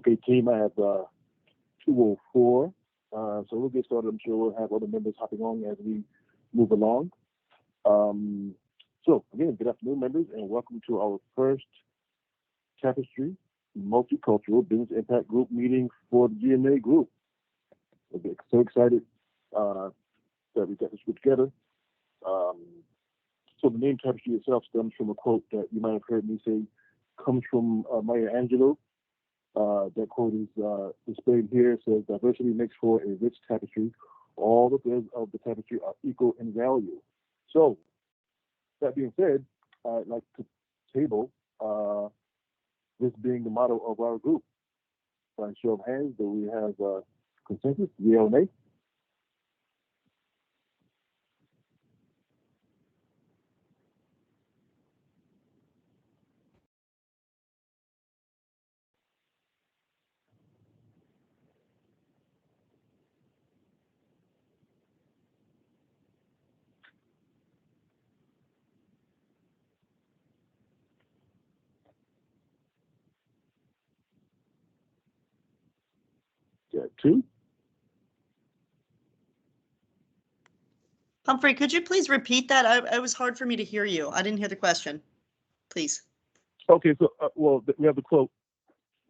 Okay, team, I have 204. So we'll get started. I'm sure we'll have other members hopping on as we move along. So again, good afternoon, members, and welcome to our first Tapestry Multicultural Business Impact Group meeting for the GMA group. We're so excited that we got this group together. So the name Tapestry itself stems from a quote that you might have heard me say, comes from Maya Angelou. That quote is displayed here. It says, diversity makes for a rich tapestry. All the threads of the tapestry are equal in value. So, that being said, I'd like to table this being the motto of our group. By show of hands, do we have consensus? Yeah or nay? Got two. Humphrey, could you please repeat that? It was hard for me to hear you. I didn't hear the question. Please. Okay, so, well, we have the quote.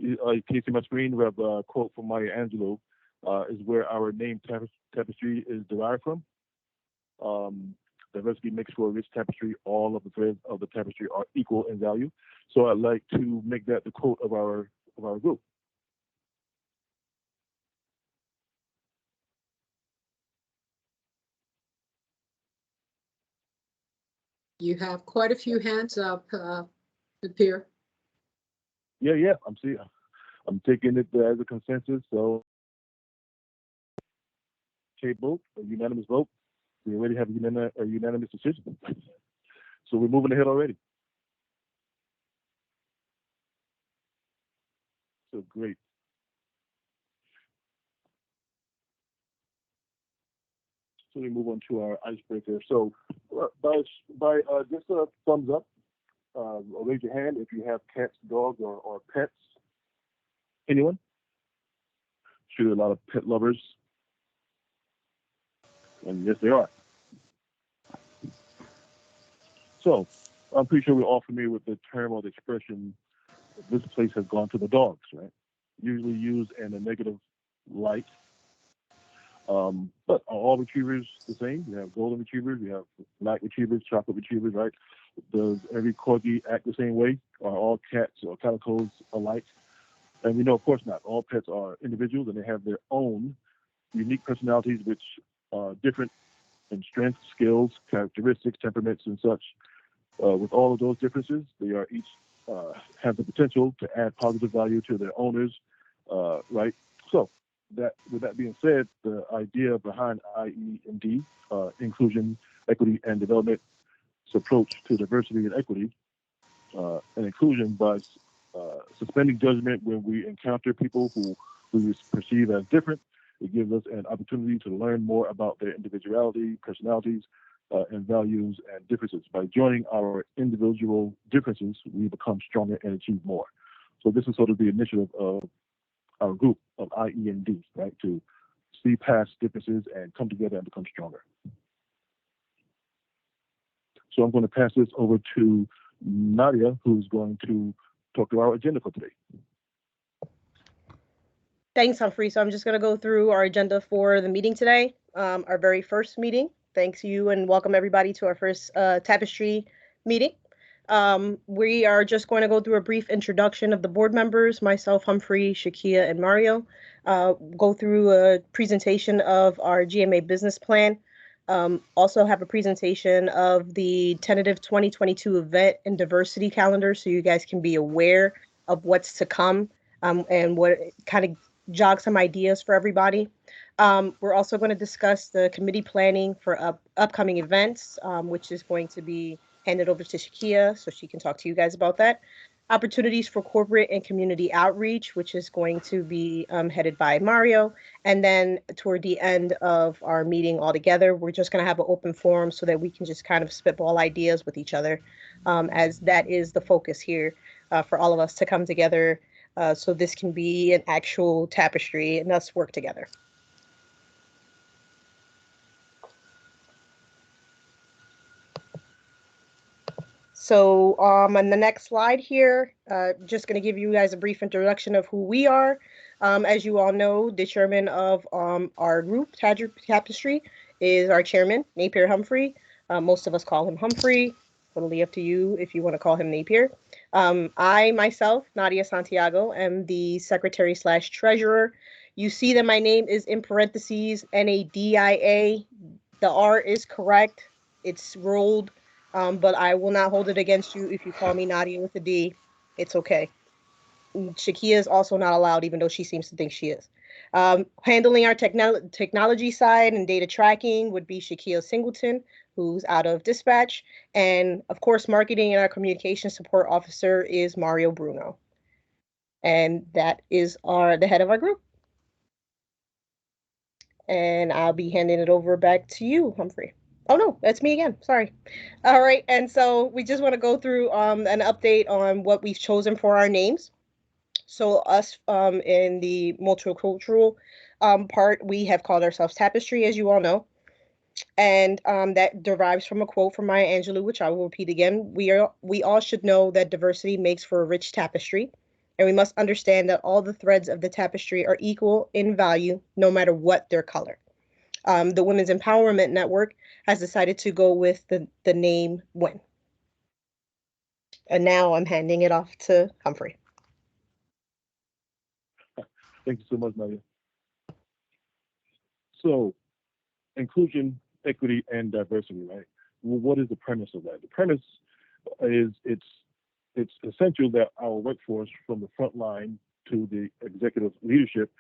Can you see my screen? We have a quote from Maya Angelou, is where our name Tapestry is derived from. Diversity makes for a rich tapestry. All of the threads of the tapestry are equal in value. So I'd like to make that the quote of our group. You have quite a few hands up, Pierre. Yeah, I'm taking it as a consensus. So, vote, a unanimous vote. We already have a unanimous decision. So we're moving ahead already. So great. So we move on to our icebreaker. So by just a thumbs up, or raise your hand if you have cats, dogs, or pets. Anyone? Sure, a lot of pet lovers. And yes, they are. So I'm pretty sure we're all familiar with the term or the expression, this place has gone to the dogs, right? Usually used in a negative light. But are all retrievers the same? We have golden retrievers, we have black retrievers, chocolate retrievers, right? Does every corgi act the same way? Are all cats or calicos alike? And we know, of course, not. All pets are individuals and they have their own unique personalities, which are different in strengths, skills, characteristics, temperaments, and such. With all of those differences, they are each have the potential to add positive value to their owners, right? So, with that being said, the idea behind IE&D, inclusion, equity, and development, approach to diversity and equity and inclusion by suspending judgment when we encounter people who we perceive as different. It gives us an opportunity to learn more about their individuality, personalities, and values and differences. By joining our individual differences, we become stronger and achieve more. So this is sort of the initiative of our group of IE&D, right? To see past differences and come together and become stronger. So I'm going to pass this over to Nadia, who's going to talk to our agenda for today. Thanks, Humphrey. So I'm just going to go through our agenda for the meeting today, our very first meeting. Thanks you and welcome everybody to our first Tapestry meeting. We are just going to go through a brief introduction of the board members, myself, Humphrey, Shakia, and Mario. Go through a presentation of our GMA business plan. Also have a presentation of the tentative 2022 event and diversity calendar so you guys can be aware of what's to come and what kind of jog some ideas for everybody. We're also going to discuss the committee planning for upcoming events, which is going to be handed over to Shakia so she can talk to you guys about that. Opportunities for corporate and community outreach, which is going to be headed by Mario. And then toward the end of our meeting altogether, we're just going to have an open forum so that we can just kind of spitball ideas with each other, as that is the focus here for all of us to come together so this can be an actual tapestry and us work together. So on the next slide here, just going to give you guys a brief introduction of who we are. As you all know, the chairman of our group, Tapestry, is our chairman, Napier Humphrey. Most of us call him Humphrey. Totally up to you if you want to call him Napier. I myself, Nadia Santiago, am the secretary / treasurer. You see that my name is in parentheses, Nadia. The R is correct. It's rolled. But I will not hold it against you if you call me Nadia with a D. It's okay. Shakia is also not allowed, even though she seems to think she is. Handling our technology side and data tracking would be Shakia Singleton, who's out of dispatch. And of course, marketing and our communication support officer is Mario Bruno. And that is the head of our group. And I'll be handing it over back to you, Humphrey. Oh no, that's me again. Sorry. All right, and so we just want to go through an update on what we've chosen for our names. So us in the multicultural part, we have called ourselves Tapestry, as you all know, and that derives from a quote from Maya Angelou, which I will repeat again. We all should know that diversity makes for a rich tapestry, and we must understand that all the threads of the tapestry are equal in value, no matter what their color. The Women's Empowerment Network has decided to go with the name WIN. And now I'm handing it off to Humphrey. Thank you so much, Nadia. So, inclusion, equity, and diversity, right? Well, what is the premise of that? The premise is it's essential that our workforce, from the front line to the executive leadership,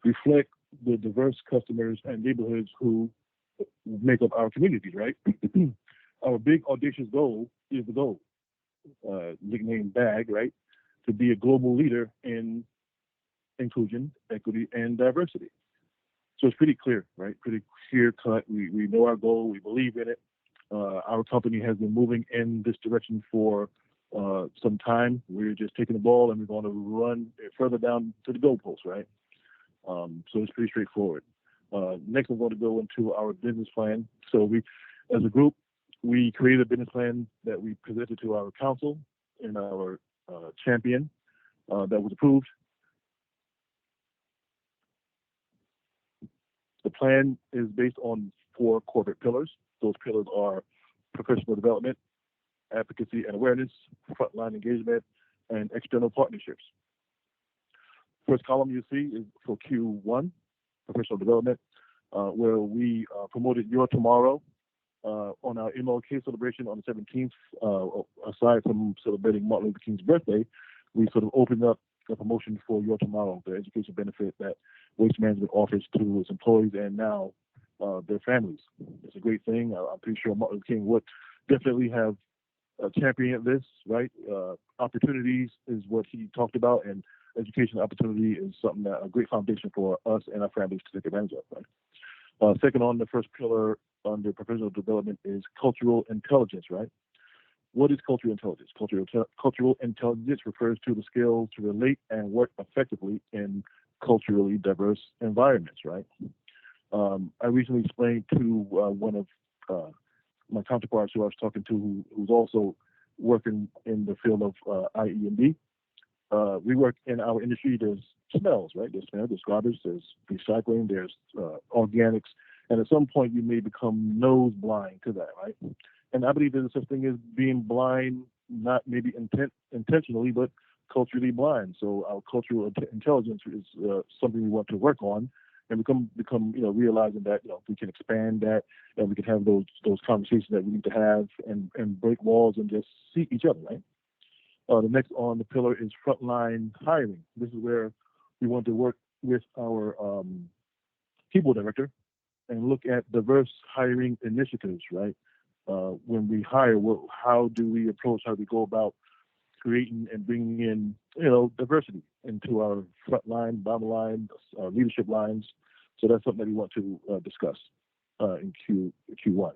reflect the diverse customers and neighborhoods who make up our communities, right? Our big audacious goal is the goal, nicknamed BAG, right? To be a global leader in inclusion, equity, and diversity. So it's pretty clear, right? Pretty clear cut. We know our goal. We believe in it. Our company has been moving in this direction for some time. We're just taking the ball and we're going to run it further down to the goalpost, right? So it's pretty straightforward. Next, I'm going to go into our business plan. So we, as a group, we created a business plan that we presented to our council and our champion that was approved. The plan is based on 4 corporate pillars. Those pillars are professional development, advocacy and awareness, frontline engagement, and external partnerships. First column you see is for Q1, professional development, where we promoted Your Tomorrow on our MLK celebration on the 17th. Aside from celebrating Martin Luther King's birthday, we sort of opened up a promotion for Your Tomorrow, the education benefit that Waste Management offers to its employees and now their families. It's a great thing. I'm pretty sure Martin Luther King would definitely have championed this, right? Opportunities is what he talked about, and education opportunity is something that a great foundation for us and our families to take advantage of, right? Second on the first pillar under professional development is cultural intelligence, right? What is cultural intelligence? Cultural intelligence refers to the skills to relate and work effectively in culturally diverse environments, right? I recently explained to one of my counterparts who I was talking to, who's also working in the field of IE&D. We work in our industry. There's smells, right? There's smell, there's garbage, there's recycling, there's organics, and at some point you may become nose blind to that, right? And I believe there's such thing as being blind, not maybe intentionally, but culturally blind. So our cultural intelligence is something we want to work on, and become realizing that we can expand that, and we can have those conversations that we need to have, and break walls and just see each other, right? The next on the pillar is frontline hiring. This is where we want to work with our people director and look at diverse hiring initiatives, right? When we hire, how do we approach, how do we go about creating and bringing in, diversity into our front line, bottom line, leadership lines. So that's something that we want to discuss in Q1.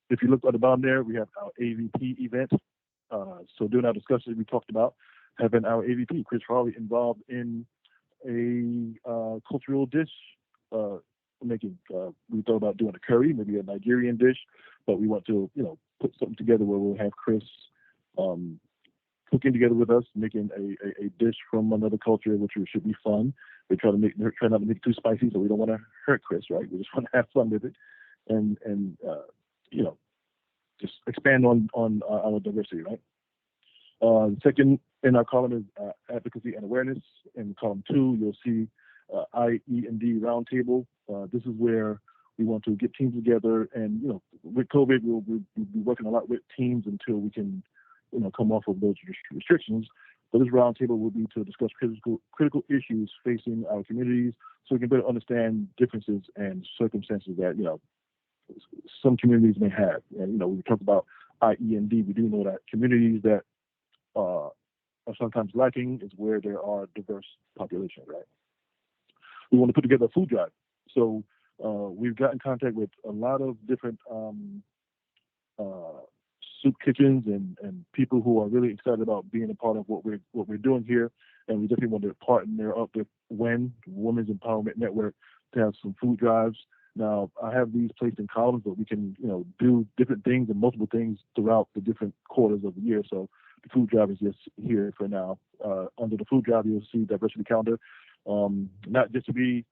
If you look at the bottom there, we have our AVP event. So during our discussion, we talked about having our AVP, Chris Harley, involved in a cultural dish making. We thought about doing a curry, maybe a Nigerian dish, but we want to, put something together where we'll have Chris cooking together with us, making a dish from another culture, which should be fun. We try not to make it too spicy, so we don't want to hurt Chris, right? We just want to have fun with it, and just expand on our diversity, right? Second in our column is advocacy and awareness. In column 2, you'll see IE&D roundtable. This is where we want to get teams together, and with COVID, we'll be working a lot with teams until we can, come off of those restrictions. But this roundtable will be to discuss critical issues facing our communities, so we can better understand differences and circumstances that some communities may have. And when we talk about IE&D, we do know that communities that are sometimes lacking is where there are diverse populations, right? We want to put together a food drive. So we've got in contact with a lot of different soup kitchens and people who are really excited about being a part of what we're doing here. And we definitely want to partner up with WEN, Women's Empowerment Network, to have some food drives. Now, I have these placed in columns, but we can, do different things and multiple things throughout the different quarters of the year. So the food drive is just here for now. Under the food drive, you'll see diversity calendar, not just to be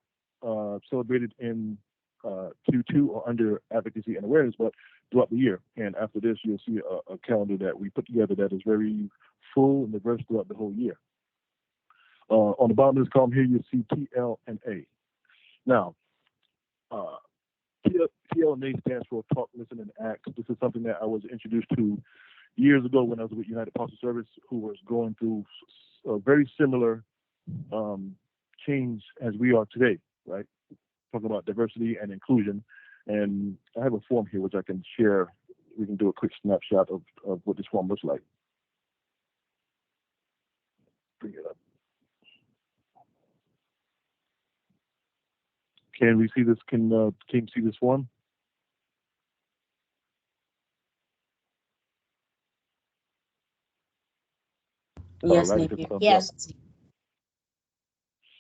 celebrated in Q2 or under advocacy and awareness, but throughout the year. And after this, you'll see a calendar that we put together that is very full and diverse throughout the whole year. On the bottom of this column here, you'll see TLNA. Now, TLNA stands for Talk, Listen, and Act. This is something that I was introduced to years ago when I was with United Postal Service, who was going through a very similar change as we are today, right? Talking about diversity and inclusion. And I have a form here which I can share. We can do a quick snapshot of what this form looks like. Bring it up. Can we see this? Can you see this form? Yes, Right, Nephew. Yes.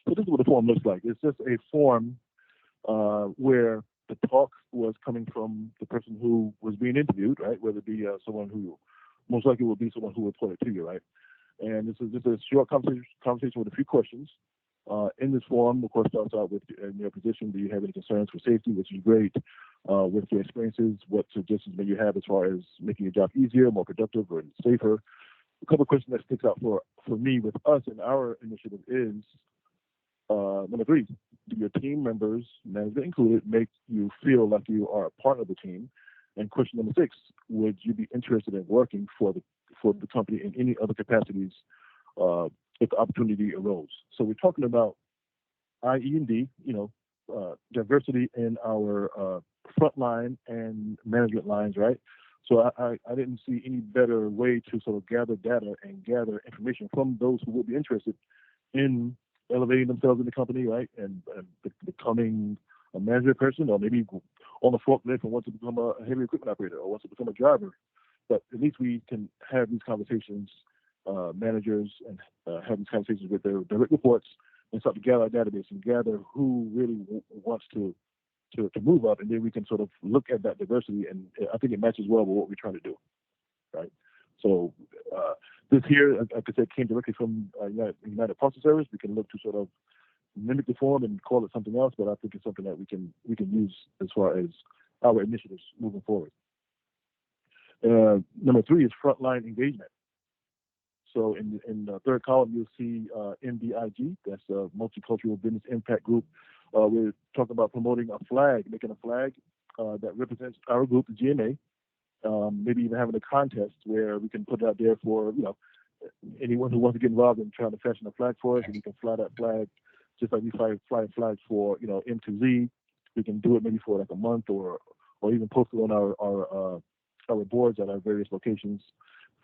So this is what the form looks like. It's just a form where the talk was coming from the person who was being interviewed, right? Whether it be someone who most likely will be someone who reported to you, right? And this is just a short conversation with a few questions. In this form, of course, starts out with in your position, do you have any concerns for safety, which is great. With your experiences, what suggestions may you have as far as making your job easier, more productive, or safer? A couple of questions that sticks out for me with us and our initiative is, number 3, do your team members, management included, make you feel like you are a part of the team? And question number 6, would you be interested in working for the company in any other capacities if the opportunity arose? So we're talking about IE&D, diversity in our frontline and management lines, right? So I didn't see any better way to sort of gather data and gather information from those who would be interested in elevating themselves in the company, right? And becoming a management person, or maybe on the forklift and want to become a heavy equipment operator, or wants to become a driver. But at least we can have these conversations, managers, and have these conversations with their direct reports, and start to gather our database and gather who really wants to move up, and then we can sort of look at that diversity, and I think it matches well with what we're trying to do, right? So this here, like I said, came directly from United Postal Service. We can look to sort of mimic the form and call it something else, but I think it's something that we can use as far as our initiatives moving forward. Number 3 is frontline engagement. So in the third column, you'll see MBIG, that's a Multicultural Business Impact Group. We're talking about promoting a flag, making a flag that represents our group, the GMA. Maybe even having a contest where we can put it out there for anyone who wants to get involved in trying to fashion a flag for us, and we can fly that flag just like we fly flags for M to Z. We can do it maybe for like a month, or even post it on our boards at our various locations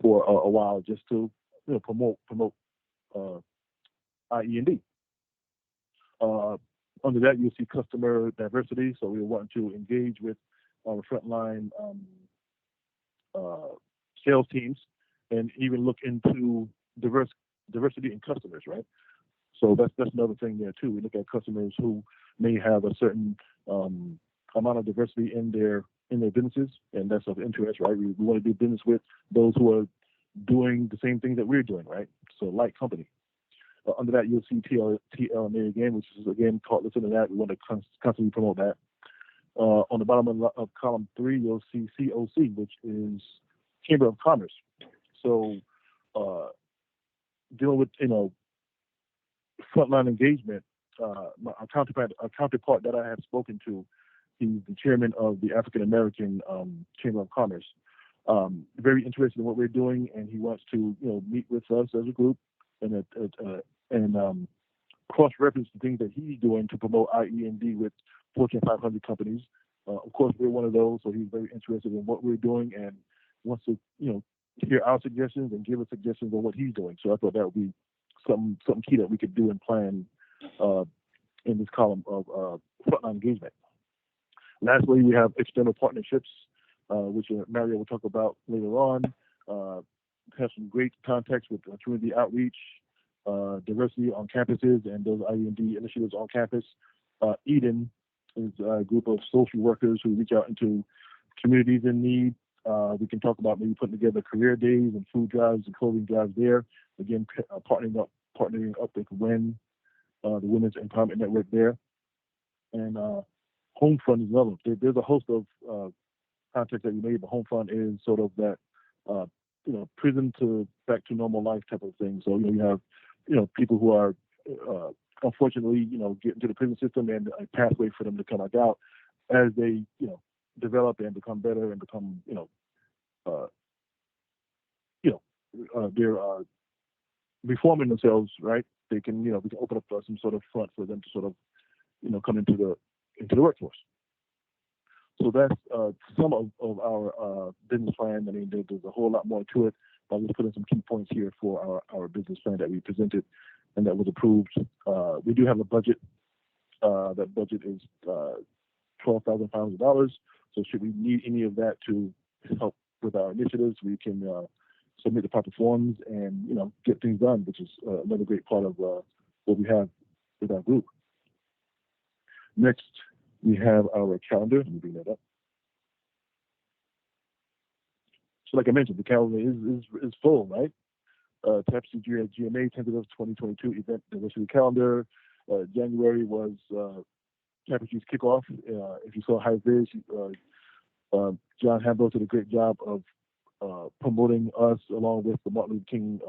for a while, just to promote IE&D. Under that, you'll see customer diversity. So we want to engage with our frontline sales teams, and even look into diverse diversity in customers, right? So that's another thing there too. We look at customers who may have a certain amount of diversity in their businesses, and that's of interest, right? We want to do business with those who are doing the same thing that we're doing, right? So like company. Under that, you'll see TLMA again, which is again called listen to that. We want to constantly promote that. On the bottom of column 3, you'll see COC, which is Chamber of Commerce. So dealing with frontline engagement, a counterpart that I have spoken to, he's the chairman of the African American Chamber of Commerce. Very interested in what we're doing, and he wants to meet with us as a group and cross-reference the things that he's doing to promote IE&D with Fortune 500 companies. Of course, we're one of those, so he's very interested in what we're doing and wants to hear our suggestions and give us suggestions on what he's doing. So I thought that would be something key that we could do and plan in this column of frontline engagement. Lastly, we have external partnerships, which Mario will talk about later on. Have some great contacts with community outreach, diversity on campuses, and those IE&D initiatives on campus. Eden is a group of social workers who reach out into communities in need. We can talk about maybe putting together career days and food drives and clothing drives there. Again, partnering up with WIN, the Women's Empowerment Network there. And Homefront is another. There's a host of contacts that we made, but Homefront is sort of that prison to back to normal life type of thing. So you have people who are unfortunately get into the prison system, and a pathway for them to come back out as they develop and become better and become they're reforming themselves, right? They can we can open up some sort of front for them to sort of come into the workforce. So that's some of our business plan. I mean, there's a whole lot more to it, but I'll just put in some key points here for our business plan that we presented and that was approved. We do have a budget. That budget is $12,500. So should we need any of that to help with our initiatives, we can submit the proper forms and get things done, which is another great part of what we have with our group. Next, we have our calendar. Let me bring that up. So like I mentioned, the calendar is full, right? Tapestry GMA tentative 2022 event diversity calendar. January was Tapestry's kickoff. If you saw high vis, John Hambo did a great job of promoting us along with the Martin Luther King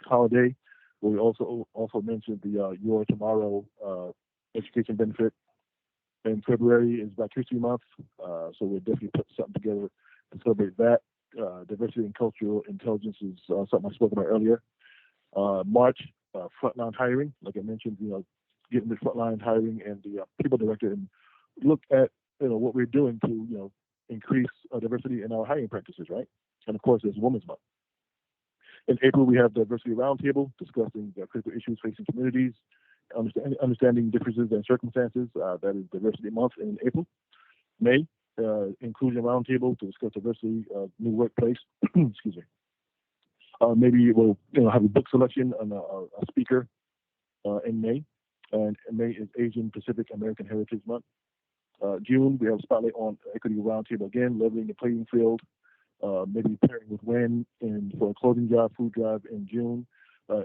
holiday. We also mentioned the Your Tomorrow education benefit. In February is Black History Month, so we'll definitely put something together to celebrate that. Diversity and cultural intelligence is something I spoke about earlier. March, frontline hiring, like I mentioned, getting the frontline hiring and the people director and look at what we're doing to increase diversity in our hiring practices, right? And of course, there's Women's Month. In April, we have Diversity Roundtable discussing the critical issues facing communities, understanding differences and circumstances. That is Diversity Month in April. May, Inclusion Roundtable to discuss diversity, new workplace. Excuse me. Maybe we'll have a book selection and a speaker in May. And May is Asian Pacific American Heritage Month. June, we have a spotlight on Equity Roundtable again, leveling the playing field. Maybe pairing with WIN and for a clothing drive, food drive in June.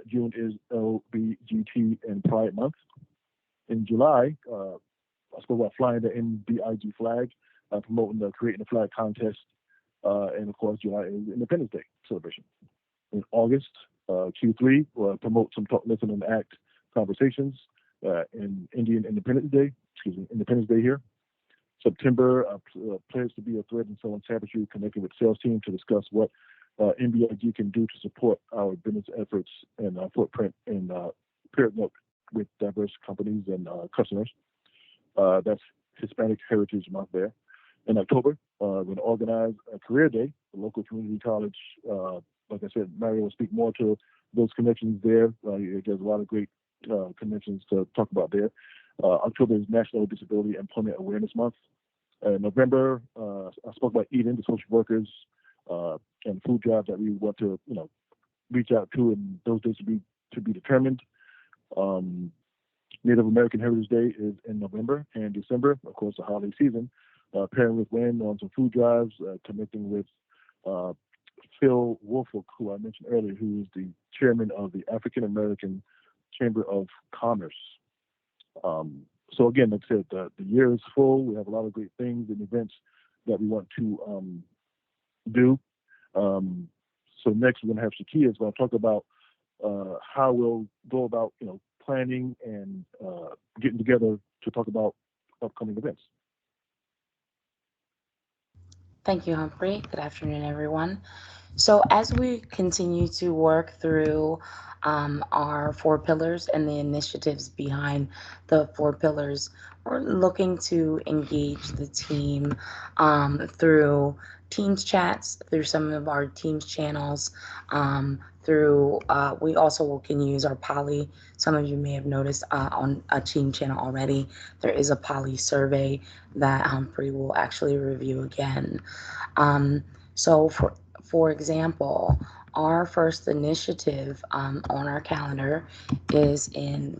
June is LBGT and Pride Month. In July, I spoke about flying the NBIG flag, promoting the Creating a Flag contest, and of course, July is Independence Day celebration. In August, Q3, we'll promote some talk, listen, and act conversations in Indian Independence Day. Independence Day here. September, pledge to be a thread in selling Tapestry, connecting with sales team to discuss what NBIG can do to support our business efforts and footprint and pairing up with diverse companies and customers. That's Hispanic Heritage Month there. In October, we're going to organize a career day, the local community college. Like I said, Mario will speak more to those connections there. There's a lot of great connections to talk about there. October is National Disability Employment Awareness Month. November, I spoke about Eden, the social workers, and food drive that we want to, reach out to, and those days will be to be determined. Native American Heritage Day is in November and December, of course, the holiday season. Pairing with Lynn on some food drives, connecting with Phil Woolfolk, who I mentioned earlier, who is the chairman of the African American Chamber of Commerce. So again, like I said, the year is full. We have a lot of great things and events that we want to do. So next, we're going to have Shakia is going to talk about how we'll go about, planning and getting together to talk about upcoming events. Thank you, Humphrey. Good afternoon, everyone. So as we continue to work through our 4 pillars and the initiatives behind the 4 pillars, we're looking to engage the team through Teams chats, through some of our Teams channels, we also can use our Poly. Some of you may have noticed on a team channel already, there is a Poly survey that Humphrey will actually review again. So for example, our first initiative on our calendar is beyond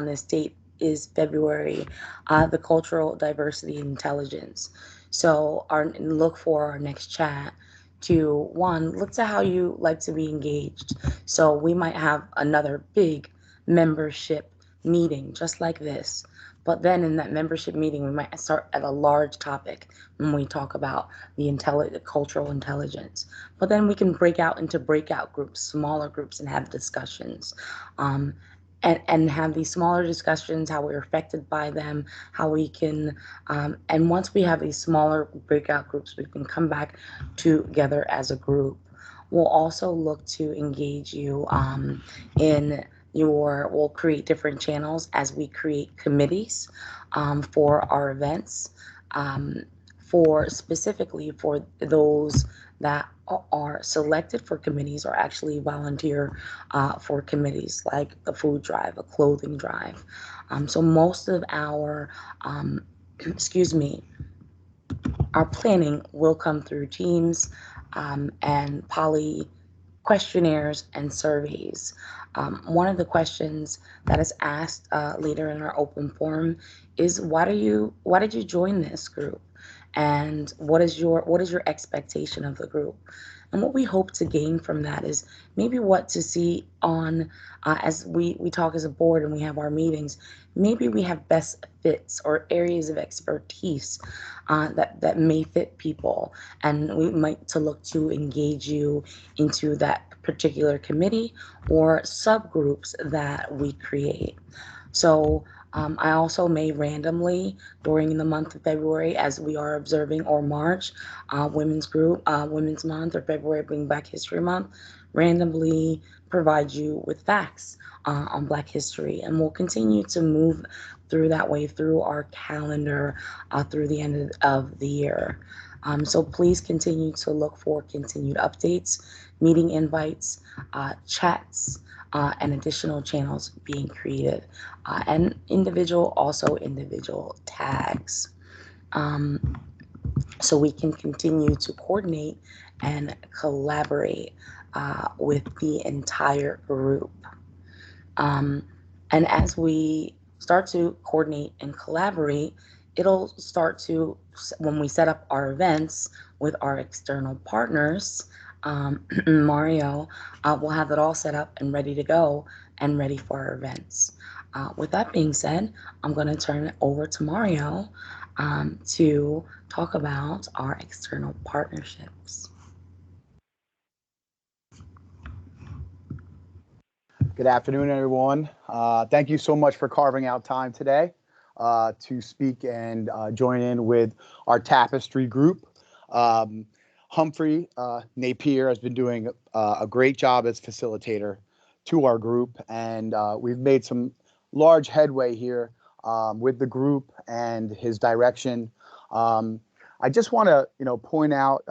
this date is February, the Cultural Diversity Intelligence. So look for our next chat to look to how you like to be engaged. So we might have another big membership meeting just like this. But then in that membership meeting, we might start at a large topic when we talk about the cultural intelligence. But then we can break out into breakout groups, smaller groups, and have discussions. And have these smaller discussions, how we're affected by them, how we can, and once we have these smaller breakout groups, we can come back together as a group. We'll also look to engage you we'll create different channels as we create committees for our events, specifically for those that are selected for committees or actually volunteer for committees like the food drive, a clothing drive. So most of our, our planning will come through Teams and Poly questionnaires and surveys. One of the questions that is asked later in our open forum is why did you join this group? And what is your expectation of the group? And what we hope to gain from that is maybe what to see on as we talk as a board and we have our meetings, maybe we have best fits or areas of expertise that may fit people. And we might to look to engage you into that particular committee or subgroups that we create. So I also may randomly during the month of February, as we are observing, or March, Women's Month, or February being Black History Month, randomly provide you with facts on Black history. And we'll continue to move through that way through our calendar through the end of the year. So please continue to look for continued updates, meeting invites, chats, and additional channels being created, and individual tags. So we can continue to coordinate and collaborate with the entire group. And as we start to coordinate and collaborate, it'll start to, when we set up our events with our external partners, Mario will have it all set up and ready to go and ready for our events. With that being said, I'm going to turn it over to Mario to talk about our external partnerships. Good afternoon, everyone. Thank you so much for carving out time today to speak and join in with our Tapestry group. Humphrey Napier has been doing a great job as facilitator to our group, and we've made some large headway here with the group and his direction. I just want to, point out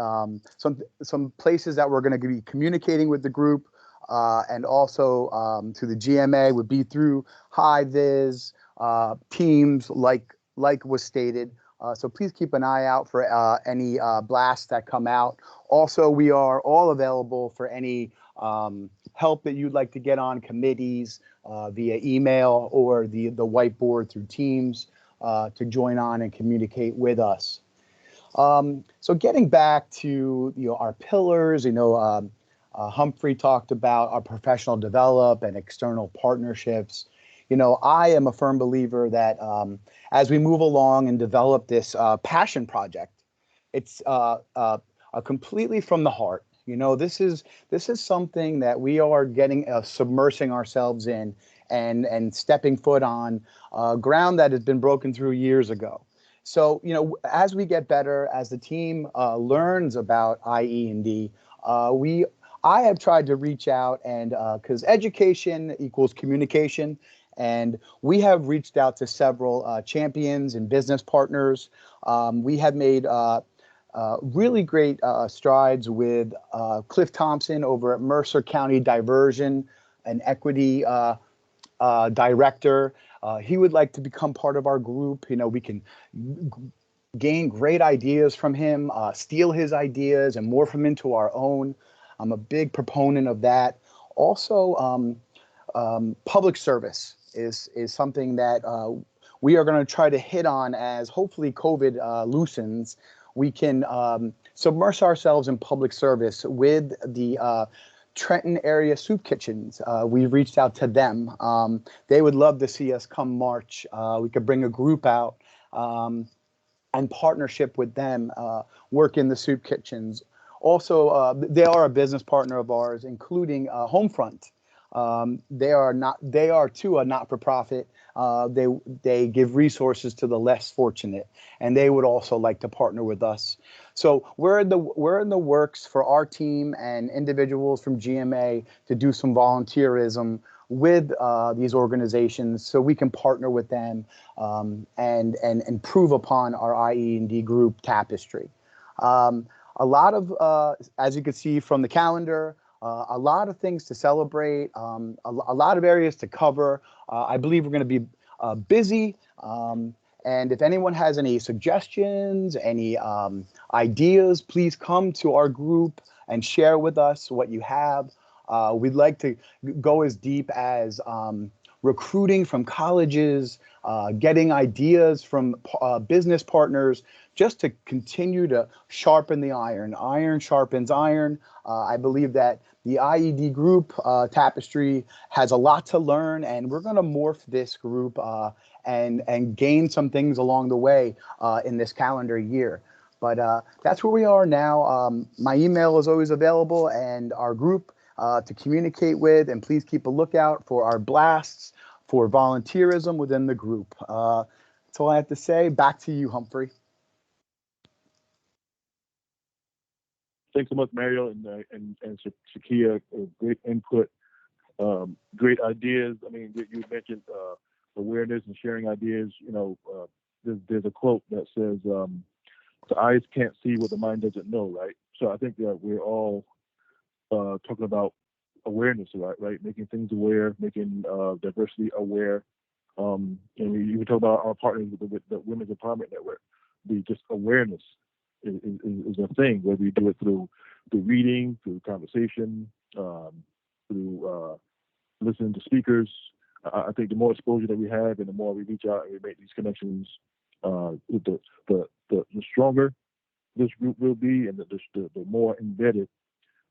some places that we're going to be communicating with the group, and also to the GMA would be through High-Vis, Teams, like was stated. So please keep an eye out for any blasts that come out. Also, we are all available for any help that you'd like to get on committees via email or the whiteboard through Teams to join on and communicate with us. So getting back to our pillars, Humphrey talked about our professional develop and external partnerships. I am a firm believer that as we move along and develop this passion project, it's completely from the heart. This is something that we are getting submersing ourselves in and stepping foot on ground that has been broken through years ago. So, as we get better, as the team learns about IE&D, I have tried to reach out and because education equals communication, and we have reached out to several champions and business partners. We have made really great strides with Cliff Thompson over at Mercer County Diversion and Equity Director. He would like to become part of our group. We can gain great ideas from him, steal his ideas and morph them into our own. I'm a big proponent of that. Also, public service is something that we are going to try to hit on as hopefully COVID loosens. We can submerge ourselves in public service with the Trenton area soup kitchens. We've reached out to them. They would love to see us come March. We could bring a group out and partnership with them, work in the soup kitchens. Also, they are a business partner of ours, including Homefront. They are too a not-for-profit. They give resources to the less fortunate, and they would also like to partner with us. So we're in the works for our team and individuals from GMA to do some volunteerism with these organizations, so we can partner with them and improve upon our IE&D group Tapestry. A lot of, as you can see from the calendar, a lot of things to celebrate, a lot of areas to cover. I believe we're going to be busy. And if anyone has any suggestions, any ideas, please come to our group and share with us what you have. We'd like to go as deep as recruiting from colleges, getting ideas from business partners, just to continue to sharpen the iron. Iron sharpens iron. I believe that the IED group, Tapestry, has a lot to learn, and we're going to morph this group and gain some things along the way in this calendar year. But that's where we are now. My email is always available, and our group to communicate with, and please keep a lookout for our blasts for volunteerism within the group. That's all I have to say. Back to you, Humphrey. Thanks so much, Mario and Shakia. Great input, great ideas. I mean, you mentioned awareness and sharing ideas. There's a quote that says, "The eyes can't see what the mind doesn't know," right? So I think that we're all talking about awareness, right? Making things aware, making diversity aware. And we talk about our partners with the Women's Empowerment Network. Just awareness is a thing, whether we do it through reading, through conversation, through listening to speakers. I think the more exposure that we have, and the more we reach out and we make these connections, the stronger this group will be, and the more embedded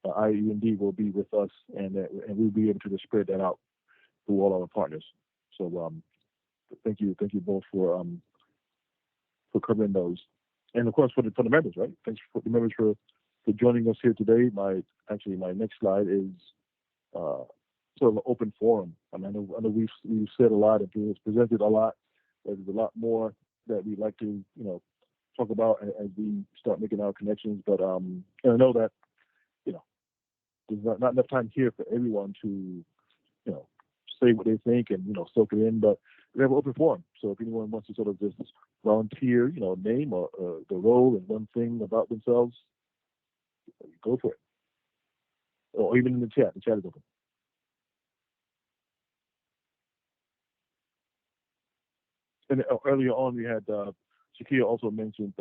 IE&D will be with us, and we'll be able to just spread that out through all our partners. So thank you both for covering those, and of course for the members, right? Thanks for the members for joining us here today. My next slide is sort of an open forum. I mean, I know we've said a lot and we've presented a lot. There's a lot more that we'd like to talk about as we start making our connections. But and I know that there's not enough time here for everyone to say what they think and soak it in. But we have an open forum, so if anyone wants to sort of just volunteer, name or the role and one thing about themselves, go for it. Or even in the chat. The chat is open. And earlier on, we had Shakia also mentioned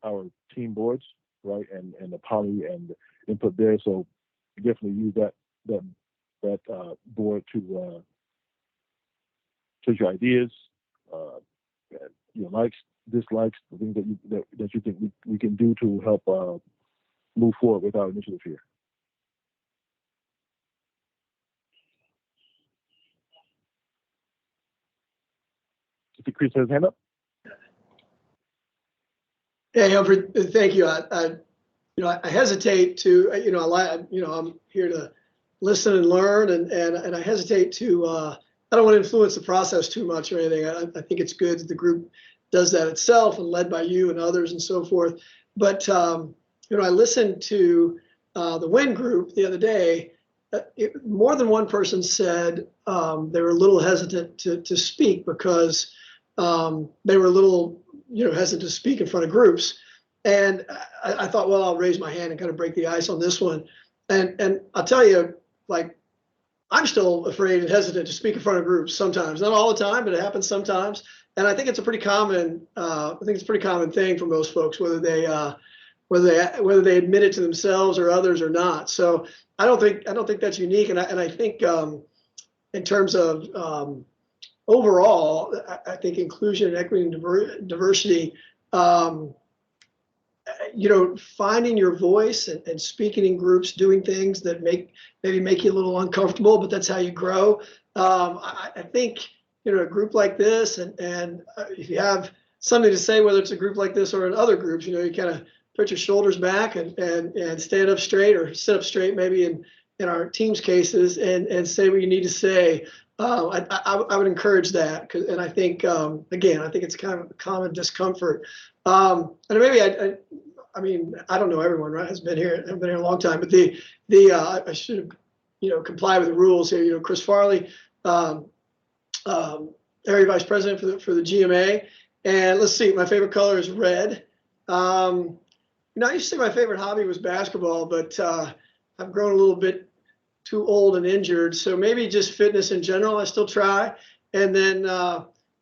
our team boards, right, and the poly and input there. So definitely use that board to take your ideas, your likes, dislikes, the things that you think we can do to help move forward with our initiative here. I think Chris has his hand up. Hey, Humphrey, thank you. I hesitate to, I'm here to listen and learn, and I hesitate to, I don't want to influence the process too much or anything. I think it's good that the group does that itself and led by you and others and so forth. But, I listened to the WIN group the other day. More than one person said they were a little hesitant to speak because they were a little, hesitant to speak in front of groups. And I thought, well, I'll raise my hand and kind of break the ice on this one. And I'll tell you, like, I'm still afraid and hesitant to speak in front of groups sometimes, not all the time, but it happens sometimes. And I think it's a pretty common, thing for most folks, whether they admit it to themselves or others or not. So I don't think that's unique. And I think in terms of overall, I think inclusion, equity, and diversity, finding your voice and speaking in groups, doing things that maybe make you a little uncomfortable, but that's how you grow. I think, a group like this, and if you have something to say, whether it's a group like this or in other groups, you kind of put your shoulders back and stand up straight or sit up straight, maybe in our team's cases, and say what you need to say. I would encourage that, and I think again, I think it's kind of a common discomfort. And maybe I mean, I don't know everyone, right? I've been here a long time, but I should have comply with the rules here. Chris Farley, area vice president for the GMA, and let's see, my favorite color is red. I used to say my favorite hobby was basketball, but I've grown a little bit too old and injured, so maybe just fitness in general. I still try, and then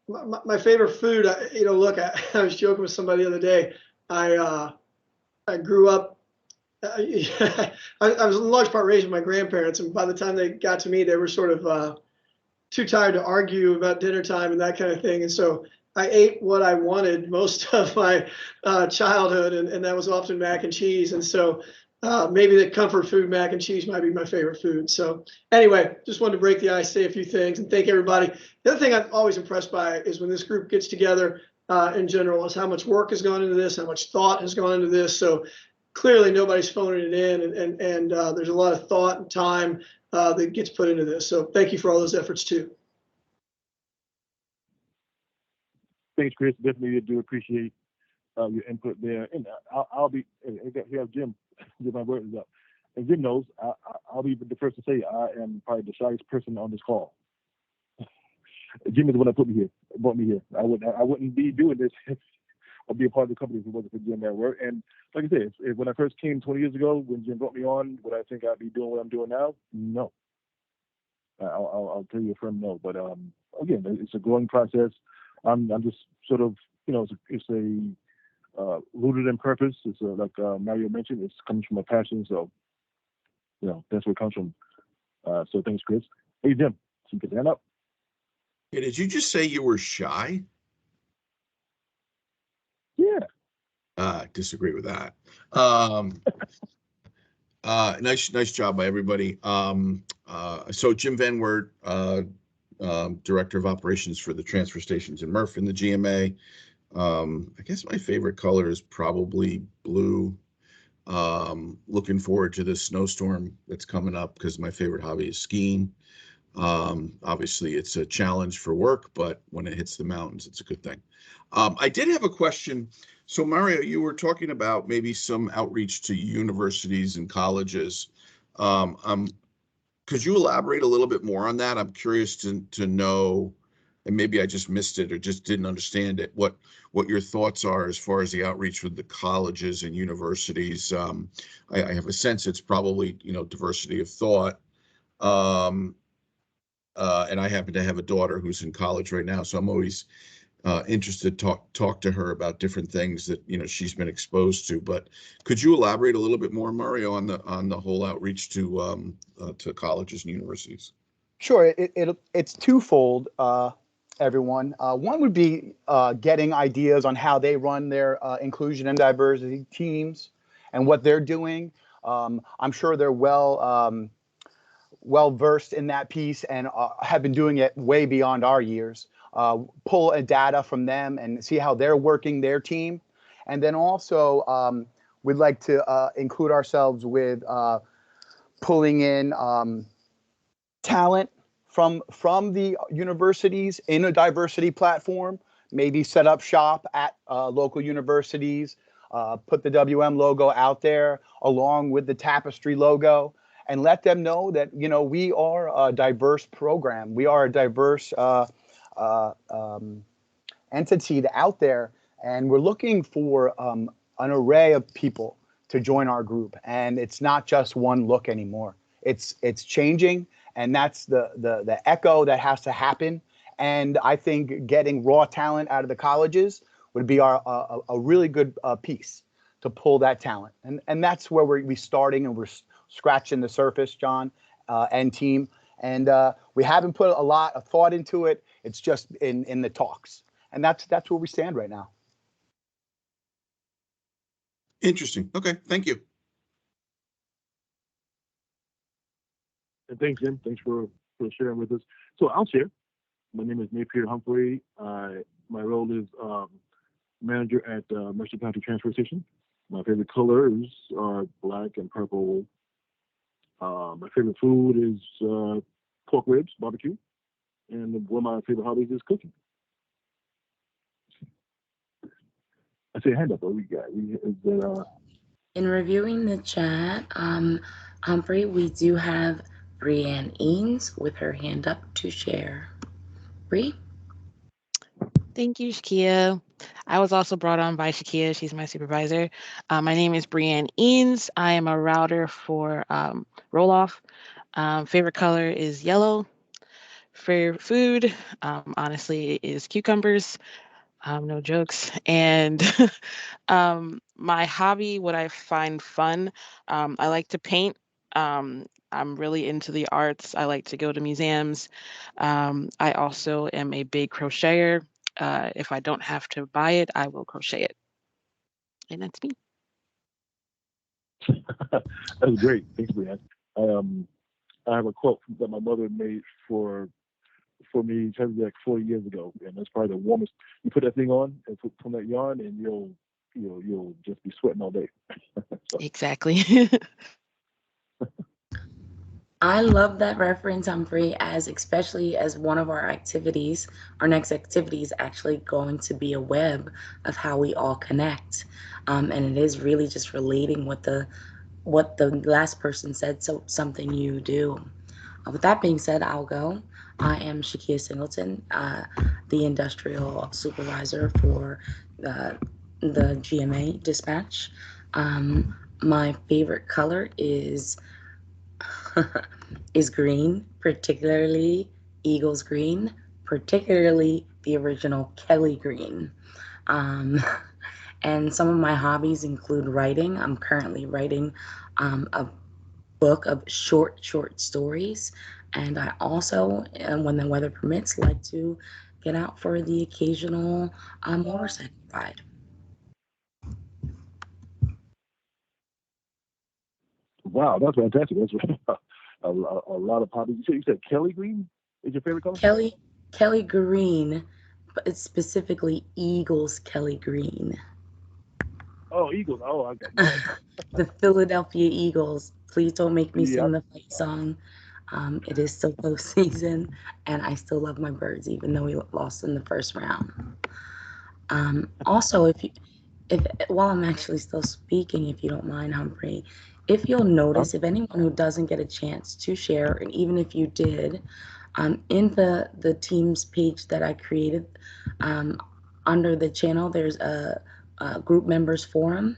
my favorite food. Look, I was joking with somebody the other day. I grew up. I was in large part raised with my grandparents, and by the time they got to me, they were sort of too tired to argue about dinner time and that kind of thing. And so I ate what I wanted most of my childhood, and that was often mac and cheese. And so maybe the comfort food mac and cheese might be my favorite food. So anyway, just wanted to break the ice, say a few things, and thank everybody. The other thing I'm always impressed by is when this group gets together in general, is how much work has gone into this, how much thought has gone into this. So clearly nobody's phoning it in, and there's a lot of thought and time that gets put into this. So thank you for all those efforts too. Thanks, Chris. Definitely do appreciate your input there. And I'll be here. Jim, my word is up. And Jim knows I'll be the first to say I am probably the shyest person on this call. Jim is the one that brought me here. I wouldn't be doing this or be a part of the company if it wasn't for Jim at work. And like I said, when I first came 20 years ago, when Jim brought me on, would I think I'd be doing what I'm doing now? No. I'll tell you a firm no. But again, it's a growing process. I'm just sort of, it's a rooted in purpose. It's like Mario mentioned, it comes from a passion. So, that's where it comes from. So thanks, Chris. Hey, Jim, so you can stand up. Yeah, did you just say you were shy? Yeah. Disagree with that. Nice job by everybody. So Jim Van Wert, Director of Operations for the transfer stations in Murph in the GMA. I guess my favorite color is probably blue. Looking forward to this snowstorm that's coming up because my favorite hobby is skiing. Obviously it's a challenge for work, but when it hits the mountains, it's a good thing. I did have a question. So Mario, you were talking about maybe some outreach to universities and colleges. Could you elaborate a little bit more on that? I'm curious to know, and maybe I just missed it or just didn't understand it, what your thoughts are as far as the outreach with the colleges and universities. I have a sense it's probably, diversity of thought. And I happen to have a daughter who's in college right now, so I'm always interested to talk to her about different things that she's been exposed to. But could you elaborate a little bit more, Mario, on the whole outreach to colleges and universities? Sure. It's twofold, everyone. One would be getting ideas on how they run their inclusion and diversity teams and what they're doing. I'm sure they're well versed in that piece and have been doing it way beyond our years. Pull a data from them and see how they're working their team. And then also we'd like to include ourselves with pulling in talent from the universities in a diversity platform, maybe set up shop at local universities, put the WM logo out there along with the Tapestry logo, and let them know that we are a diverse program. We are a diverse entity out there, and we're looking for an array of people to join our group. And it's not just one look anymore. It's changing, and that's the echo that has to happen. And I think getting raw talent out of the colleges would be a really good piece to pull that talent. And that's where we're starting, and we're scratching the surface, John and team. And we haven't put a lot of thought into it. It's just in the talks. And that's where we stand right now. Interesting. Okay, thank you. And thanks, Jim. Thanks for sharing with us. So I'll share. My name is Napier Humphrey. My role is manager at Mercer County Transfer Station. My favorite colors are black and purple. My favorite food is pork ribs, barbecue. And one of my favorite hobbies is cooking. I see a hand up. What we got? In reviewing the chat, Humphrey, we do have Brianne Eanes with her hand up to share. Bree? Thank you, Shakia. I was also brought on by Shakia. She's my supervisor. My name is Brianne Eanes. I am a router for Roll-Off. Favorite color is yellow. Favorite food, honestly, is cucumbers. No jokes. And my hobby, what I find fun, I like to paint. I'm really into the arts. I like to go to museums. I also am a big crocheter. If I don't have to buy it, I will crochet it. And that's me. That was great. Thanks, Brianne. I have a quote that my mother made for me like 40 years ago, and that's probably the warmest. You put that thing on and put that yarn, and you'll just be sweating all day. So. Exactly. I love that reference, Humphrey, especially as one of our activities, our next activity is actually going to be a web of how we all connect. And it is really just relating what the last person said, so something you do. With that being said, I'll go. I am Shakia Singleton, the industrial supervisor for the GMA dispatch. My favorite color is green, particularly Eagles green, particularly the original Kelly green. And some of my hobbies include writing. I'm currently writing a book of short stories. And I also, when the weather permits, like to get out for the occasional motorcycle ride. Wow, that's fantastic. That's a lot of hobbies. You said Kelly green is your favorite color? Kelly green, but it's specifically Eagles Kelly green. Oh, Eagles. Oh, I got it. The Philadelphia Eagles. Please don't make me sing the fight song. It is still postseason, and I still love my birds, even though we lost in the first round. Also, if while I'm actually still speaking, if you don't mind, Humphrey, if you'll notice, if anyone who doesn't get a chance to share, and even if you did, in the Teams page that I created, under the channel, there's a group members forum.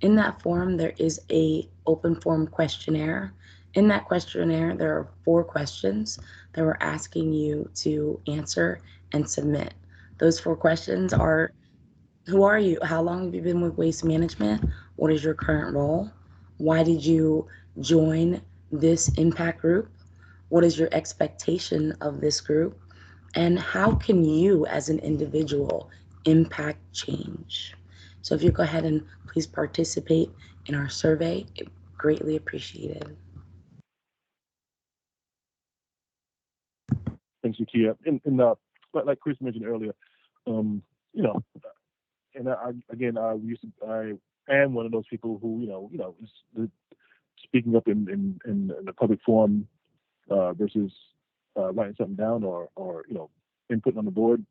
In that forum, there is a open form questionnaire. In that questionnaire, there are 4 questions that we're asking you to answer and submit. Those 4 questions are: who are you? How long have you been with Waste Management? What is your current role? Why did you join this impact group? What is your expectation of this group? And how can you as an individual impact change? So if you go ahead and please participate in our survey, greatly appreciated. Thanks, Shakia. And like Chris mentioned earlier, you know, and I am one of those people who, is speaking up in the public forum versus writing something down or inputting on the board.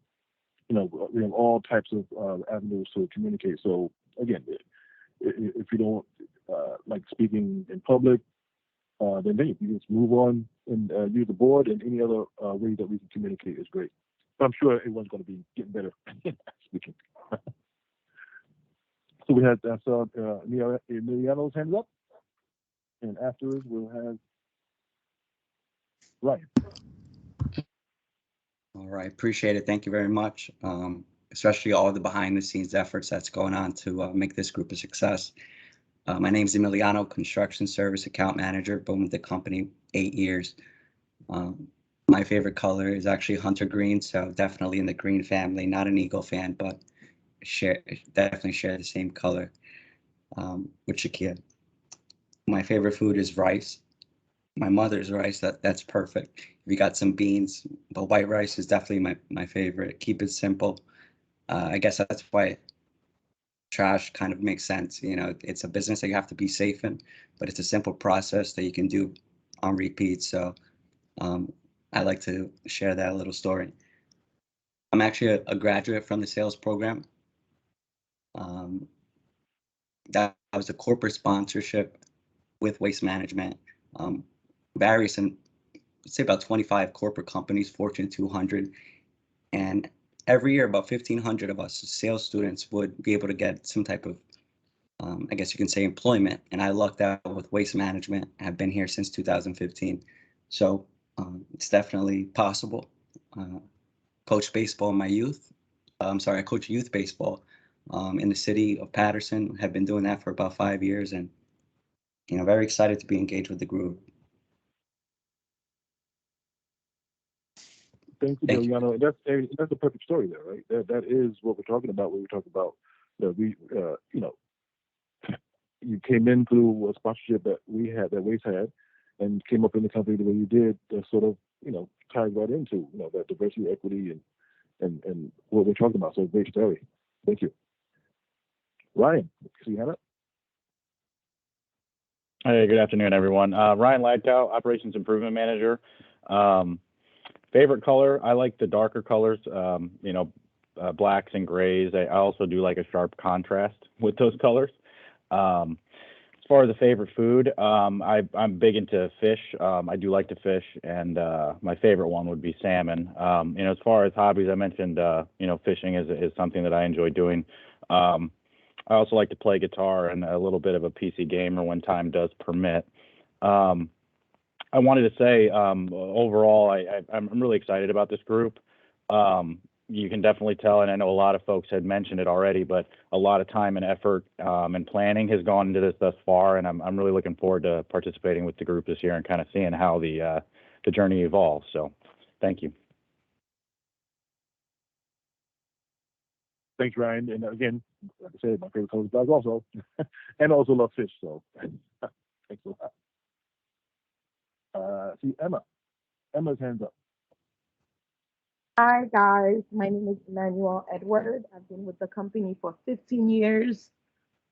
We have all types of avenues to communicate. So again, if you don't like speaking in public, then you just move on and use the board, and any other way that we can communicate is great. But I'm sure everyone's going to be getting better at speaking. So we had Emiliano's hands up, and afterwards we'll have Ryan. All right, appreciate it. Thank you very much. Especially all the behind the scenes efforts that's going on to make this group a success. My name is Emiliano, Construction Service Account Manager, been with the company 8 years. My favorite color is actually hunter green, so definitely in the green family. Not an Eagle fan, but definitely share the same color with Shakia. My favorite food is rice. My mother's rice, that's perfect. If you got some beans, but white rice is definitely my favorite. Keep it simple. I guess that's why trash kind of makes sense. It's a business that you have to be safe in, but it's a simple process that you can do on repeat. So I like to share that little story. I'm actually a graduate from the sales program. That was a corporate sponsorship with Waste Management. Various, and let's say about 25 corporate companies, Fortune 200, and every year about 1,500 of us sales students would be able to get some type of, I guess you can say, employment. And I lucked out with Waste Management. I've been here since 2015, so it's definitely possible. Coached baseball in my youth. I coach youth baseball in the city of Patterson. Have been doing that for about 5 years, and very excited to be engaged with the group. Thank you, Emiliano. That's a perfect story there, right? That is what we're talking about when we talk about you came in through a sponsorship that Waste had, and came up in the company the way you did. That sort of ties right into that diversity, equity, and what we're talking about. So great story. Thank you, Ryan. See you hand up. Hey, good afternoon, everyone. Ryan Ladkow, Operations Improvement Manager. Favorite color, I like the darker colors, blacks and grays. I also do like a sharp contrast with those colors. As far as the favorite food, I'm big into fish. I do like to fish, and my favorite one would be salmon. As far as hobbies, I mentioned, fishing is something that I enjoy doing. I also like to play guitar and a little bit of a PC gamer when time does permit. I wanted to say, overall, I'm really excited about this group. You can definitely tell, and I know a lot of folks had mentioned it already, but a lot of time and effort and planning has gone into this thus far, and I'm really looking forward to participating with the group this year and kind of seeing how the journey evolves. So, thank you. Thanks, Ryan. And again, like I said, my favorite color is black also, and also love fish. So, thanks a lot. See Emma. Emma's hands up. Hi guys, my name is Emmanuel Edward. I've been with the company for 15 years.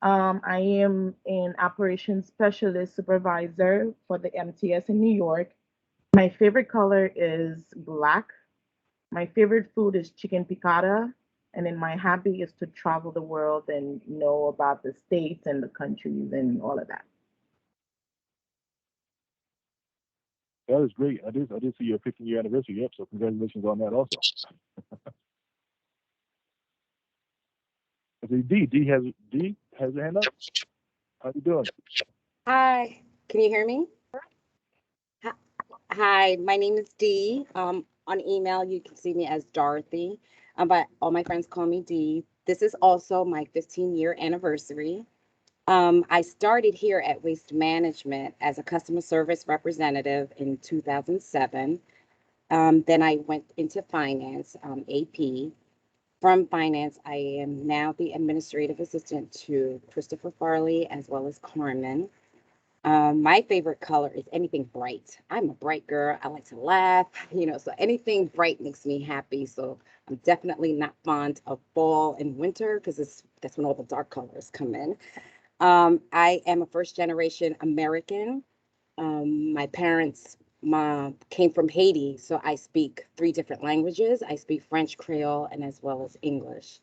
I am an operations specialist supervisor for the MTS in New York. My favorite color is black. My favorite food is chicken piccata. And then my hobby is to travel the world and know about the states and the countries and all of that. That is great. I did see your 15-year anniversary. Yep. So congratulations on that also. D has a hand up. How you doing? Hi, can you hear me? Hi, my name is Dee. On email, you can see me as Dorothy. but all my friends call me Dee. This is also my 15-year anniversary. I started here at Waste Management as a customer service representative in 2007. Then I went into finance, AP. From finance, I am now the administrative assistant to Christopher Farley as well as Carmen. My favorite color is anything bright. I'm a bright girl. I like to laugh, so anything bright makes me happy. So I'm definitely not fond of fall and winter because that's when all the dark colors come in. I am a first generation American. My parents came from Haiti, so I speak 3 different languages. I speak French, Creole, and as well as English.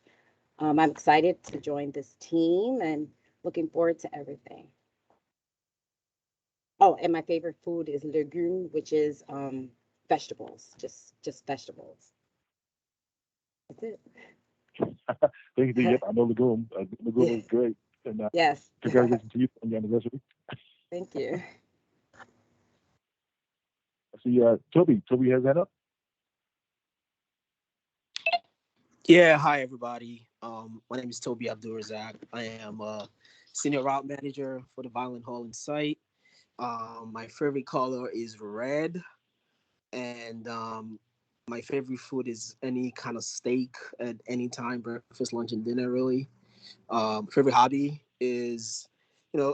I'm excited to join this team and looking forward to everything. Oh, and my favorite food is legume, which is vegetables, just vegetables. That's it. Thank you. Yep, I know Legume. Legume is great. And Yes. congratulations to you on your anniversary. Thank you. I see Toby. Toby has that up. Yeah, hi everybody. My name is Toby Abdul-Razak. I am a senior route manager for the Violent Hauling site. My favorite color is red, and my favorite food is any kind of steak at any time, breakfast, lunch, and dinner. Really, favorite hobby is,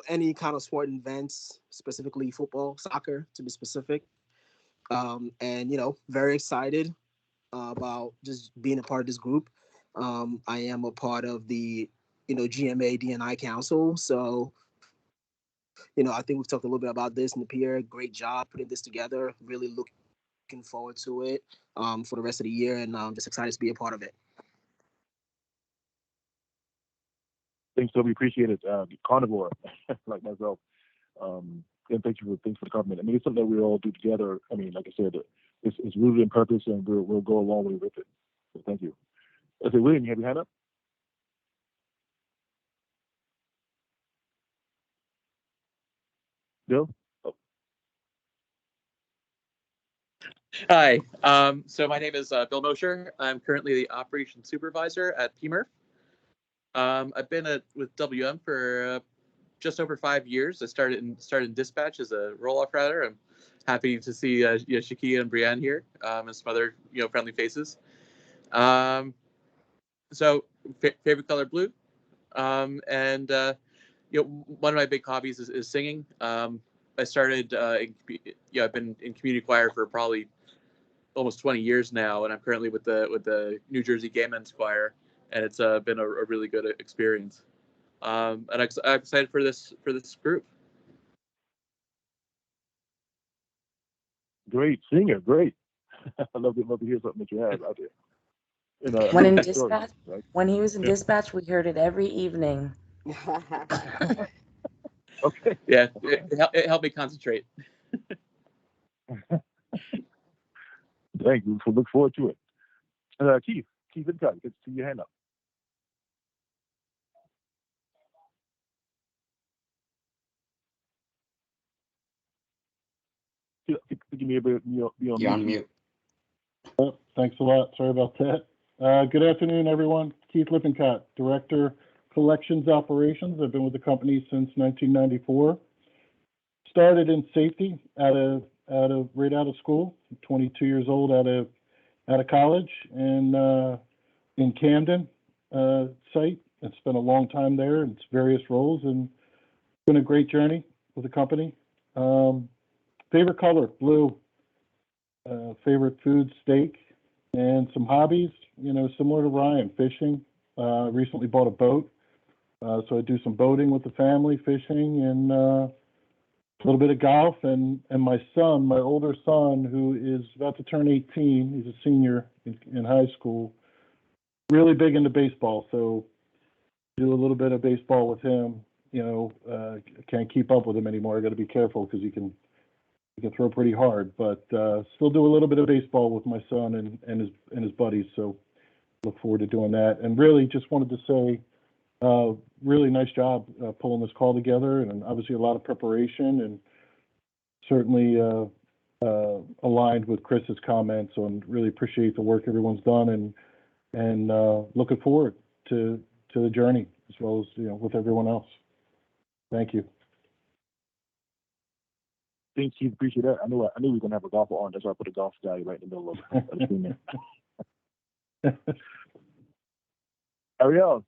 any kind of sport events, specifically football, soccer, to be specific. And very excited about just being a part of this group. I am a part of the, GMA DNI Council. So, I think we've talked a little bit about this in the peer. Great job putting this together. Really looking forward to it for the rest of the year, and just excited to be a part of it. Thanks, Toby. Appreciate it. Carnivore, like myself. And thanks for the compliment. I mean, it's something that we all do together. I mean, like I said, it's rooted in purpose, and we'll go a long way with it. So thank you. I say, William, you have your hand up? Bill? Oh. Hi. So my name is Bill Mosher. I'm currently the operations supervisor at PMERF. I've been with WM for just over 5 years. I started in dispatch as a roll-off router. I'm happy to see Shakia and Brianne here and some other friendly faces. So favorite color blue, and one of my big hobbies is singing. I started I've been in community choir for probably almost 20 years now, and I'm currently with the New Jersey Gay Men's Choir, and it's been a really good experience. And I'm excited for this group. Great singer, great. I love to hear something that you have out there. When in story, dispatch, right? when he was in dispatch, we heard it every evening. Okay. Yeah, it helped me concentrate. Thank you. Look forward to it. Keith Vidcott, good to see your hand up. You may be on You're on mute. Oh, thanks a lot. Sorry about that. Good afternoon, everyone. Keith Lippincott, Director, Collections Operations. I've been with the company since 1994. Started in safety right out of school. 22 years old out of college, and in Camden site. I spent a long time there in various roles, and it's been a great journey with the company. Favorite color, blue. Favorite food, steak, and some hobbies, similar to Ryan, fishing. Recently bought a boat, so I do some boating with the family, fishing, and a little bit of golf. And my son, my older son, who is about to turn 18, he's a senior in high school, really big into baseball. So do a little bit of baseball with him. Can't keep up with him anymore. I got to be careful because he can throw pretty hard, but still do a little bit of baseball with my son and his buddies. So look forward to doing that. And really just wanted to say, really nice job pulling this call together, and obviously a lot of preparation, and certainly aligned with Chris's comments on really appreciate the work everyone's done, and and looking forward to the journey as well as with everyone else. Thank you. Thanks, Keith. Appreciate that. I knew we were gonna have a golfer on. That's why I put a golf guy right in the middle of the screen there. Ariel,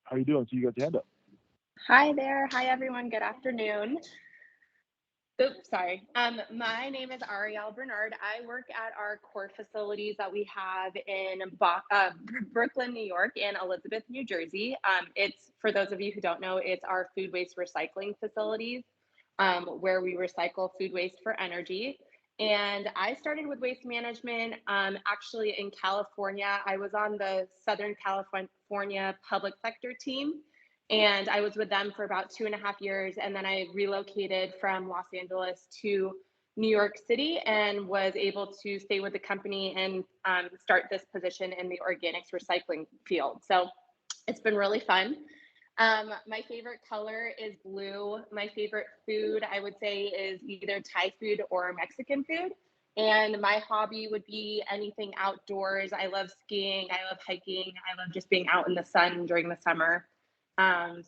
how you doing? So you got your hand up. Hi there. Hi, everyone. Good afternoon. Oops, sorry. My name is Ariel Bernard. I work at our core facilities that we have in Brooklyn, New York, and Elizabeth, New Jersey. It's, for those of you who don't know, it's our food waste recycling facilities where we recycle food waste for energy. And I started with waste management actually in California. I was on the Southern California public sector team. And I was with them for about 2.5 years. And then I relocated from Los Angeles to New York City and was able to stay with the company and start this position in the organics recycling field. So it's been really fun. My favorite color is blue. My favorite food, I would say, is either Thai food or Mexican food. And my hobby would be anything outdoors. I love skiing. I love hiking. I love just being out in the sun during the summer.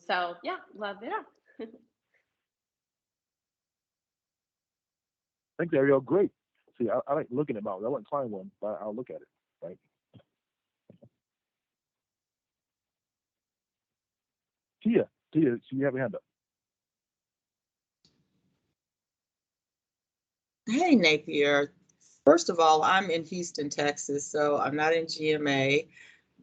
So yeah, love it. Thanks, Ariel. Great. See, I like looking at mountains. I wouldn't climb one, but I'll look at it. Right. Tia, so you have your hand up. Hey, Napier. First of all, I'm in Houston, Texas, so I'm not in GMA,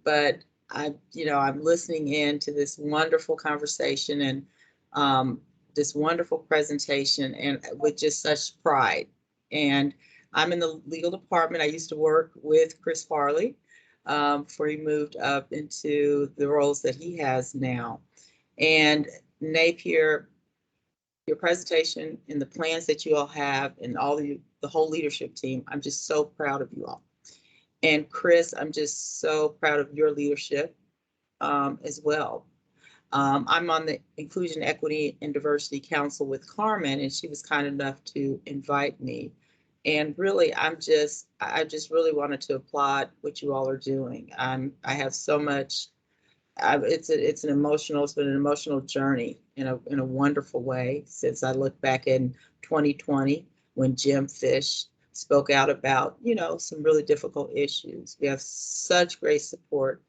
but I'm listening in to this wonderful conversation and this wonderful presentation, and with just such pride. And I'm in the legal department. I used to work with Chris Farley before he moved up into the roles that he has now. And Napier, your presentation and the plans that you all have and all the whole leadership team, I'm just so proud of you all. And Chris, I'm just so proud of your leadership as well. I'm on the Inclusion, Equity, and Diversity Council with Carmen, and she was kind enough to invite me. And really, I just really wanted to applaud what you all are doing. I have so much. It's been an emotional journey in a wonderful way since I look back in 2020 when Jim Fish spoke out about, some really difficult issues. We have such great support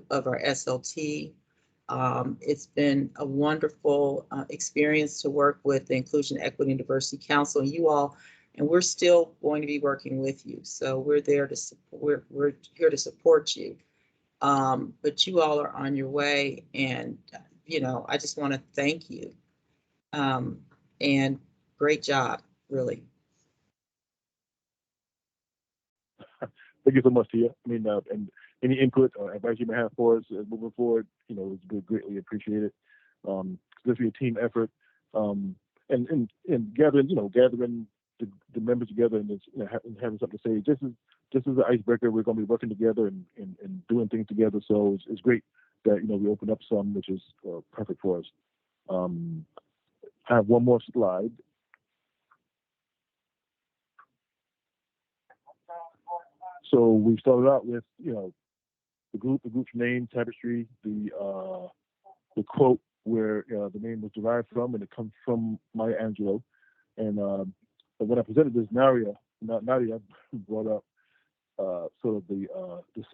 of our SLT. It's been a wonderful experience to work with the Inclusion, Equity, and Diversity Council and you all, and we're still going to be working with you. So we're there to support, we're here to support you. But you all are on your way, and I just want to thank you. And great job, really. Thank you so much, Tia. I mean, and any input or advice you may have for us moving forward, is greatly appreciated. This is a team effort, and gathering the members together and having something to say. This is an icebreaker. We're going to be working together and doing things together. So it's great that we open up some, which is perfect for us. I have one more slide. So we started out with the group's name, Tapestry, the quote where the name was derived from, and it comes from Maya Angelou. And when I presented this, Nadia brought up sort of the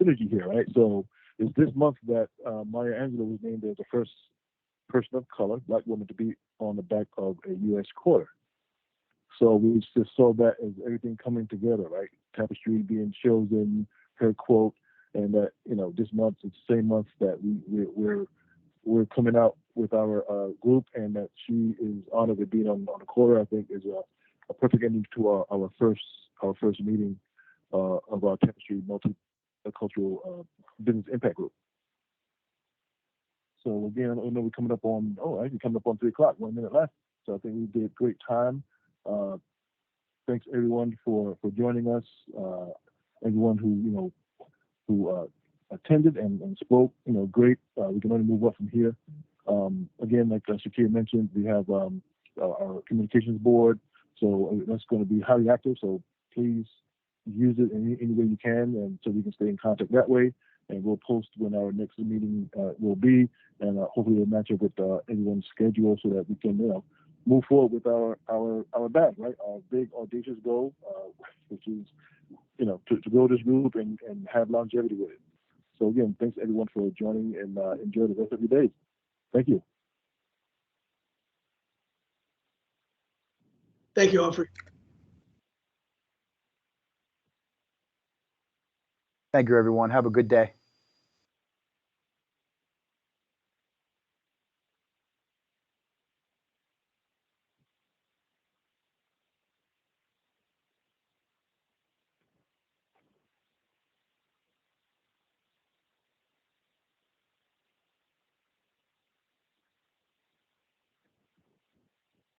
synergy here, right? So it's this month that Maya Angelou was named as the first person of color, Black woman, to be on the back of a U.S. quarter. So we just saw that as everything coming together, right? Tapestry being chosen, her quote, and that this month it's the same month that we're coming out with our group, and that she is honored with being on the quarter. I think is a perfect ending to our first meeting of our Tapestry multicultural business impact group. So again, I know we're coming up on 3 o'clock, 1 minute left. So I think we did great time. Thanks everyone for joining us. Everyone who attended and spoke, great. We can only move up from here. Again, like Shakir mentioned, we have our communications board, so that's going to be highly active. So please use it in any way you can, and so we can stay in contact that way. and we'll post when our next meeting will be, and hopefully it'll match up with everyone's schedule so that we can, move forward with our bag, right? Our big audacious goal, which is, to grow this group and have longevity with it. So again, thanks everyone for joining, and enjoy the rest of your day. Thank you. Thank you, Humphrey. Thank you, everyone. Have a good day.